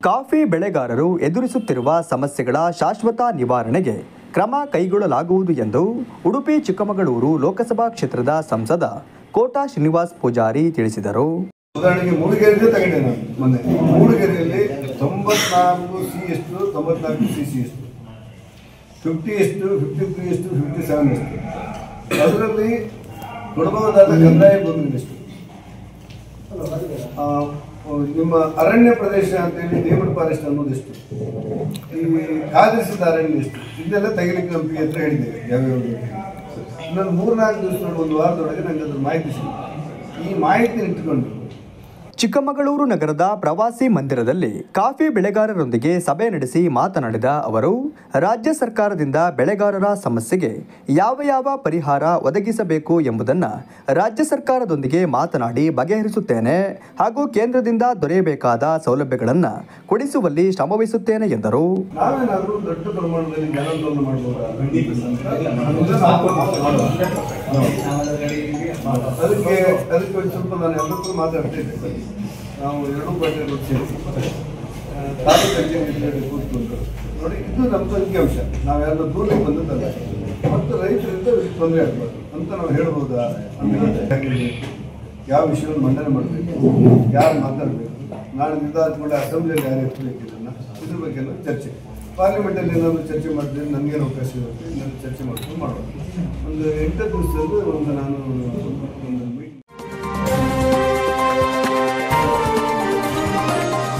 Coffee ಬೆಳೆಗಾರರು ಎದುರಿಸುತ್ತಿರುವ ಸಮಸ್ಯೆಗಳ ಶಾಶ್ವತ ನಿವಾರಣೆಗೆ ಕ್ರಮ ಕೈಗೊಳ್ಳಲಾಗುವುದು ಎಂದು ಉಡುಪಿ ಚಿಕ್ಕಮಗಳೂರು ಲೋಕಸಭಾ ಕ್ಷೇತ್ರದ ಸಂಸದ ಕೋಟಾ ಶ್ರೀನಿವಾಸ್ ಪೂಜಾರಿ ತಿಳಿಸಿದರು. ಉದಾಹರಣೆಗೆ ಮೂಡಿಗೆರೆಯಲ್ಲಿ ತಗೊಂಡೆ ನಾನು ಮೊನ್ನೆ. ಮೂಡಿಗೆರೆಯಲ್ಲಿ 94 ಸಿ ಎಷ್ಟು, 94 ಸಿ ಸಿ ಎಷ್ಟು, 50 ಎಷ್ಟು, 53 ಎಷ್ಟು, 57 ಎಷ್ಟು, ಅದರಲ್ಲಿ ಕೊಡಬಹುದಾದ ಕಂದಾಯ ಭೂಮಿಗಳಷ್ಟು, ನಿಮ್ಮ ಅರಣ್ಯ ಪ್ರದೇಶ ಅಂತೇಳಿ ನೇಮಡ್ ಫಾರೆಸ್ಟ್ ಅನ್ನೋದೆಷ್ಟು, ಈ ಕಾದಿರಿಸಿದ ಅರಣ್ಯ ಎಷ್ಟು, ಇದನ್ನೆಲ್ಲ ತೆಗಿಲಿಕ್ಕೆ ನಮ್ಮ ಪಿ ಹತ್ರ ಹೇಳಿದ್ದೇವೆ ಯಾವ್ಯಾವ. ಇನ್ನೊಂದು 3-4 ದಿವಸದೊಳಗೆ, ಒಂದು ವಾರದೊಳಗೆ ನನಗೆ ಅದ್ರ ಮಾಹಿತಿ ಸಿಗುತ್ತೆ. ಈ ಮಾಹಿತಿ ಇಟ್ಟುಕೊಂಡು ಚಿಕ್ಕಮಗಳೂರು ನಗರದ ಪ್ರವಾಸಿ ಮಂದಿರದಲ್ಲಿ ಕಾಫಿ ಬೆಳೆಗಾರರೊಂದಿಗೆ ಸಭೆ ನಡೆಸಿ ಮಾತನಾಡಿದ ಅವರು, ರಾಜ್ಯ ಸರ್ಕಾರದಿಂದ ಬೆಳೆಗಾರರ ಸಮಸ್ಯೆಗೆ ಯಾವ ಪರಿಹಾರ ಒದಗಿಸಬೇಕು ಎಂಬುದನ್ನು ರಾಜ್ಯ ಸರ್ಕಾರದೊಂದಿಗೆ ಮಾತನಾಡಿ ಬಗೆಹರಿಸುತ್ತೇನೆ ಹಾಗೂ ಕೇಂದ್ರದಿಂದ ದೊರೆಯಬೇಕಾದ ಸೌಲಭ್ಯಗಳನ್ನು ಕೊಡಿಸುವಲ್ಲಿ ಶ್ರಮವಹಿಸುತ್ತೇನೆ ಎಂದರು. ನಾವೇನಾದರೂ ದೊಡ್ಡ ಪ್ರಮಾಣದಲ್ಲಿ ಜನಾಂದೋಲನ ಮಾಡಬಹುದಾ? ಅದಕ್ಕೆ ಸ್ವಲ್ಪ ನಾನು ಎಲ್ಲರೂ ಮಾತಾಡ್ತಿದ್ದೆ. ನಾವು 2 ಗಂಟೆ ಸೇರಿಸಿ ತಾಲೂಕು ಕಚೇರಿ ಕೂತ್ಕೊಂಡು ನೋಡಿ, ಇದು ನಮ್ಮದು ಅಂಕಿಅಂಶ. ನಾವೆಲ್ಲ ದೂರಕ್ಕೆ ಬಂದದ್ದಲ್ಲ ಮತ್ತು ರೈತರಿಂದ ತೊಂದರೆ ಆಗಬಾರ್ದು ಅಂತ ನಾವು ಹೇಳ್ಬೋದಾ ಅಂತ. ಯಾವ ವಿಷಯವನ್ನು ಮಂಡನೆ ಮಾಡಬೇಕು, ಯಾರು ಮಾತಾಡಬೇಕು, ನಾಳೆ ನಿರ್ಧಾರ ಕೂಡ ಅಸೆಂಬ್ಲಿಯಲ್ಲಿ ಯಾರು ಎತ್ತಬೇಕು, ಇದ್ರ ಬಗ್ಗೆ ಎಲ್ಲ ಚರ್ಚೆ. ಪಾರ್ಲಿಮೆಂಟಲ್ಲಿ ಏನಾದರೂ ಚರ್ಚೆ ಮಾಡಿದ್ರೆ ನನಗೇನು ಅವಕಾಶ ಇರುತ್ತೆ, ನಾನು ಚರ್ಚೆ ಮಾಡ್ಕೊಂಡು ಮಾಡೋದು. ಒಂದು 8 ದಿವಸದಲ್ಲಿ ನಾನು ಒಂದು